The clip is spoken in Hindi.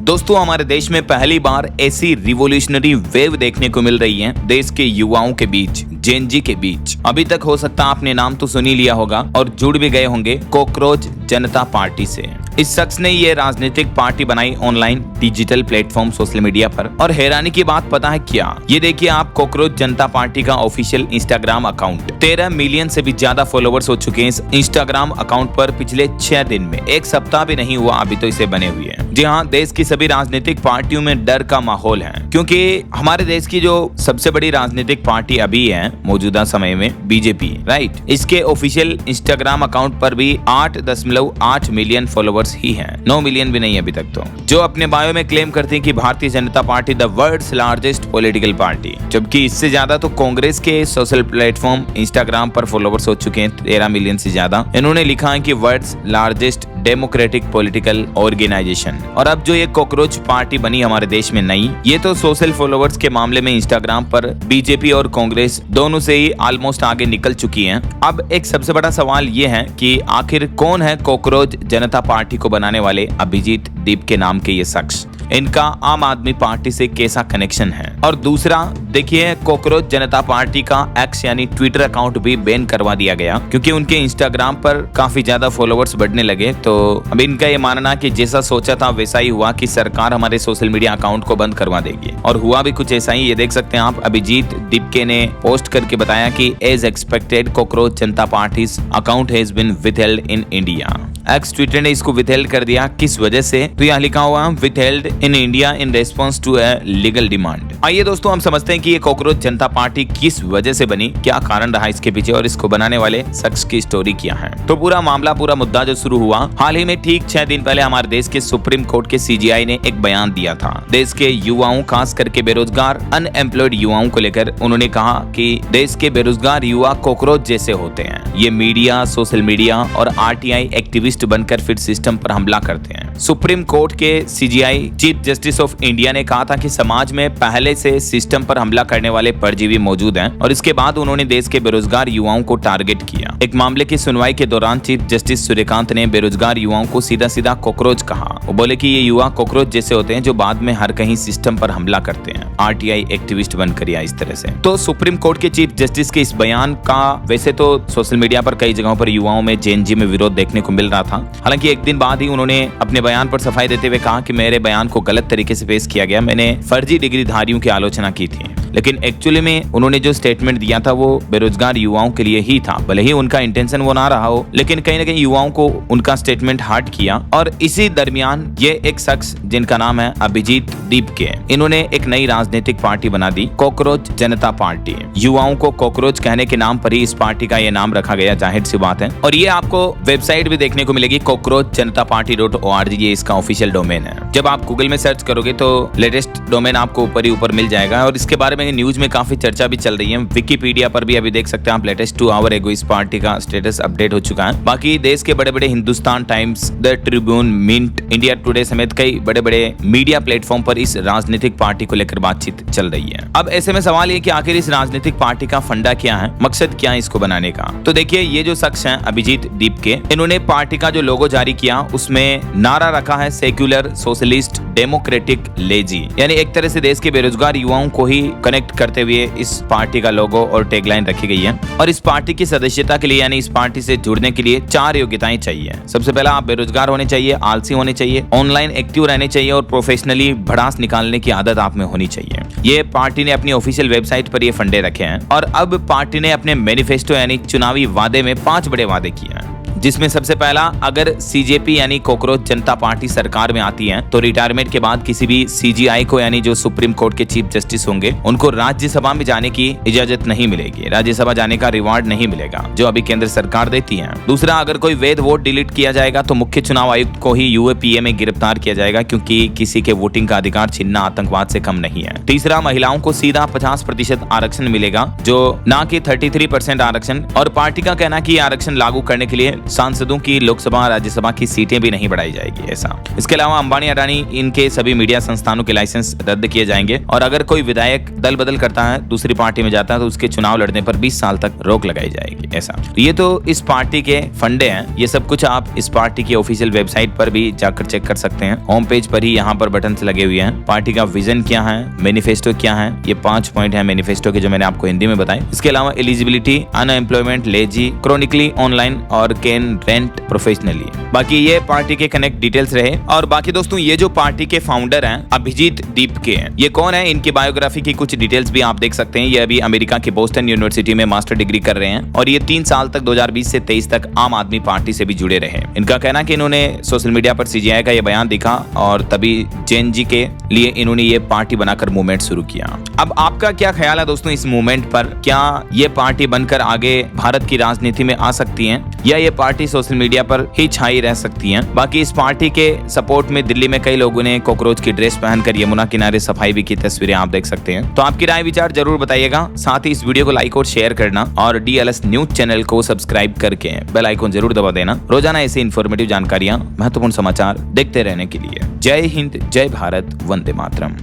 दोस्तों हमारे देश में पहली बार ऐसी रिवोल्यूशनरी वेव देखने को मिल रही है देश के युवाओं के बीच, जेन जी के बीच। अभी तक हो सकता है आपने नाम तो सुन ही लिया होगा और जुड़ भी गए होंगे कॉकरोच जनता पार्टी से। इस शख्स ने ये राजनीतिक पार्टी बनाई online digital platform social media पर। और हैरानी की बात पता है क्या? ये देखिए आप, कॉकरोच जनता पार्टी का ऑफिशियल इंस्टाग्राम अकाउंट। 13 मिलियन से भी ज्यादा फॉलोवर्स हो चुके हैं इस इंस्टाग्राम अकाउंट पर पिछले 6 दिन में। एक सप्ताह भी नहीं हुआ अभी तो इसे बने हुए हैं। जी हाँ, देश की सभी राजनीतिक पार्टियों में डर का माहौल है, क्योंकि हमारे देश की जो सबसे बड़ी राजनीतिक पार्टी अभी है मौजूदा समय में बीजेपी, राइट। इसके ऑफिशियल इंस्टाग्राम अकाउंट पर भी 8.8 मिलियन फॉलोवर्स ही हैं, 9 मिलियन भी नहीं अभी तक तो, जो अपने बायो में क्लेम करते हैं कि Bharatiya Janata Party the world's largest political party. जबकि इससे ज्यादा तो कांग्रेस के सोशल प्लेटफॉर्म इंस्टाग्राम पर फॉलोवर्स हो चुके हैं 13 मिलियन से ज्यादा। इन्होंने लिखा है कि world's largest democratic political organisation. और अब जो ये कॉकरोच पार्टी बनी हमारे देश में नई, ये तो सोशल फॉलोवर्स के मामले में इंस्टाग्राम पर बीजेपी और कांग्रेस दोनों से ही ऑलमोस्ट आगे निकल चुकी हैं। अब एक सबसे बड़ा सवाल ये है कि आखिर कौन है कॉकरोच जनता पार्टी को बनाने वाले अभिजीत दीप के नाम के ये शख्स? इनका आम आदमी पार्टी से कैसा कनेक्शन है? और दूसरा देखिए, कॉकरोच जनता पार्टी का एक्स यानी ट्विटर अकाउंट भी बैन करवा दिया गया, क्योंकि उनके इंस्टाग्राम पर काफी ज्यादा फॉलोवर्स बढ़ने लगे। तो अब इनका ये मानना कि जैसा सोचा था वैसा ही हुआ कि सरकार हमारे सोशल मीडिया अकाउंट को बंद करवा देगी, और हुआ भी कुछ ऐसा ही। ये देख सकते हैं आप, अभिजीत दीपके ने पोस्ट करके बताया कि as expected cockroach Janata party's account has been withheld in India. X Twitter ने इसको विथहेल्ड कर दिया। किस वजह से? तो यहाँ लिखा हुआ withheld in India in response to a legal demand. आइए दोस्तों हम समझते हैं कि ये कॉकरोच जनता पार्टी किस वजह से बनी, क्या कारण रहा इसके पीछे, और इसको बनाने वाले शख्स की स्टोरी क्या है। तो पूरा मामला, पूरा मुद्दा जो शुरू हुआ हाल ही में ठीक 6 दिन पहले हमारे देश के सुप्रीम कोर्ट के सीजीआई ने एक बयान दिया था देश के युवाओं, खास करके बेरोजगार अनएम्प्लॉयड युवाओं को लेकर। उन्होंने कहा कि देश के बेरोजगार युवा कॉकरोच जैसे होते हैं। ये मीडिया, सोशल मीडिया और आरटीआई एक्टिविस्ट बनकर फिर सिस्टम पर हमला करते हैं। सुप्रीम कोर्ट के CGI chief justice of India ने कहा था कि समाज में पहले से सिस्टम पर हमला करने वाले परजीवी मौजूद हैं, और इसके बाद उन्होंने देश के बेरोजगार युवाओं को टारगेट किया। एक मामले की सुनवाई के दौरान चीफ जस्टिस सूर्यकांत ने बेरोजगार युवाओं को सीधा सीधा कॉकरोच कहा। वो बोले कि ये युवा कॉकरोच जैसे होते हैं जो बाद में हर कहीं सिस्टम पर हमला करते हैं, आरटीआई एक्टिविस्ट बनकर या इस तरह से। तो सुप्रीम कोर्ट के चीफ जस्टिस के इस बयान का वैसे तो सोशल मीडिया पर कई जगहों पर युवाओं में, जेन जी में विरोध देखने को मिल रहा था। हालांकि एक दिन बाद ही उन्होंने अपने बयान पर सफाई देते हुए कहा कि मेरे बयान को गलत तरीके से पेश किया गया, मैंने फर्जी डिग्रीधारियों की आलोचना की थी। लेकिन एक्चुअली में उन्होंने जो स्टेटमेंट दिया था वो बेरोजगार युवाओं के लिए ही था। भले ही उनका इंटेंशन वो ना रहा हो, लेकिन कहीं ना कहीं युवाओं को उनका स्टेटमेंट हर्ट किया। और इसी दरमियान ये एक शख्स जिनका नाम है अभिजीत दीपके, इन्होंने एक नई राजनीतिक पार्टी बना दी, कॉकरोच जनता पार्टी। युवाओं को कॉकरोच कहने के नाम पर ही इस पार्टी का ये नाम रखा गया, जाहिर सी बात है। और ये आपको वेबसाइट भी देखने को मिलेगी, cockroachjanataparty.org, ये इसका ऑफिशियल डोमेन है। जब आप गूगल में सर्च करोगे तो लेटेस्ट डोमेन आपको ऊपर ही ऊपर मिल जाएगा, और इसके बारे में न्यूज में काफी चर्चा भी चल रही है। विकिपीडिया पर भी अभी देख सकते हैं आप, लेटेस्ट 2 आवर एगो इस पार्टी का स्टेटस अपडेट हो चुका है। बाकी देश के बड़े बड़े Hindustan Times, the Tribune, Mint, India Today समेत कई बड़े बड़े मीडिया प्लेटफॉर्म पर इस राजनीतिक पार्टी को लेकर बातचीत चल रही है। अब ऐसे में सवाल ये कि आखिर इस राजनीतिक पार्टी का फंडा क्या है, मकसद क्या है इसको बनाने का? तो देखिए, ये जो शख्स हैं अभिजीत दीपके, इन्होंने पार्टी का जो लोगो जारी किया उसमें नारा रखा है सेक्युलर सोशलिस्ट डेमोक्रेटिक लेजी, यानी एक तरह से देश के बेरोजगार युवाओं को ही कनेक्ट करते हुए इस पार्टी का लोगो और टैगलाइन रखी गई है। और इस पार्टी की सदस्यता के लिए, यानी इस पार्टी से जुड़ने के लिए 4 योग्यताएं चाहिए। सबसे पहला, आप बेरोजगार होने चाहिए, आलसी होने चाहिए, ऑनलाइन एक्टिव रहने चाहिए, और प्रोफेशनली भड़ास निकालने की आदत आप में होनी चाहिए। ये पार्टी ने अपनी ऑफिशियल वेबसाइट पर ये फंडे रखे हैं। और अब पार्टी ने अपने मैनिफेस्टो यानी चुनावी वादे में 5 बड़े वादे किए हैं, जिसमें सबसे पहला, अगर सीजेपी यानी कॉकरोच जनता पार्टी सरकार में आती है तो रिटायरमेंट के बाद किसी भी सीजीआई को, यानी जो सुप्रीम कोर्ट के चीफ जस्टिस होंगे, उनको राज्यसभा में जाने की इजाजत नहीं मिलेगी। राज्यसभा जाने का रिवार्ड नहीं मिलेगा जो अभी केंद्र सरकार देती है। दूसरा, अगर कोई वैध वोट डिलीट किया जाएगा तो मुख्य चुनाव आयुक्त को ही यूएपीए में गिरफ्तार किया जाएगा, क्योंकि किसी के वोटिंग का अधिकार छीनना आतंकवाद से कम नहीं है। तीसरा, महिलाओं को सीधा 50% आरक्षण मिलेगा, जो ना कि 33% आरक्षण। और पार्टी का कहना कि आरक्षण लागू करने के लिए सांसदों की लोकसभा और राज्यसभा की सीटें भी नहीं बढ़ाई जाएगी ऐसा। इसके अलावा अंबानी अडानी इनके सभी मीडिया संस्थानों के लाइसेंस रद्द किए जाएंगे और अगर कोई विधायक दल बदल करता है, दूसरी पार्टी में जाता है, तो उसके चुनाव लड़ने पर 20 साल तक रोक लगाई जाएगी ऐसा। ये तो इस पार्टी के फंडे हैं। ये सब कुछ आप इस पार्टी की ऑफिशियल वेबसाइट पर भी जाकर चेक कर सकते हैं। होम पेज पर ही यहाँ पर बटन लगे हुए हैं। पार्टी का विजन क्या है, मैनिफेस्टो क्या है, ये 5 पॉइंट है मैनिफेस्टो के जो मैंने आपको हिंदी में बताए। इसके अलावा eligibility, unemployment, lazy, chronically online और कैन रेंट प्रोफेशनली। बाकी ये पार्टी के कनेक्ट डिटेल्स रहे। और बाकी दोस्तों ये जो पार्टी के फाउंडर हैं अभिजीत दीपके हैं, ये कौन है, इनकी बायोग्राफी की कुछ डिटेल्स भी आप देख सकते हैं। ये अभी अमेरिका की बोस्टन यूनिवर्सिटी में मास्टर डिग्री कर रहे हैं और ये 3 साल तक 2020 से 23 तक आम आदमी पार्टी से भी जुड़े रहे। इनका कहना कि इन्होंने सोशल मीडिया पर सीजीआई का ये बयान दिखा और तभी जेएनजी के लिए इन्होंने ये पार्टी बनाकर मूवमेंट शुरू किया। अब आपका क्या ख्याल है दोस्तों इस मूवमेंट पर? क्या ये पार्टी बनकर आगे भारत की राजनीति में आ सकती है या ये पार्टी सोशल मीडिया पर ही छाई रह सकती है? बाकी इस पार्टी के सपोर्ट में दिल्ली में कई लोगों ने कॉकरोच की ड्रेस पहनकर यमुना किनारे सफाई भी की तस्वीरें आप देख सकते हैं। तो आपकी राय विचार जरूर बताइएगा। साथ ही इस वीडियो को लाइक और शेयर करना और DLS न्यूज चैनल को सब्सक्राइब करके बेल आइकन जरूर दबा देना। रोजाना ऐसी इन्फॉर्मेटिव जानकारियां, महत्वपूर्ण समाचार देखते रहने के लिए। जय हिंद, जय भारत, वंदे मातरम।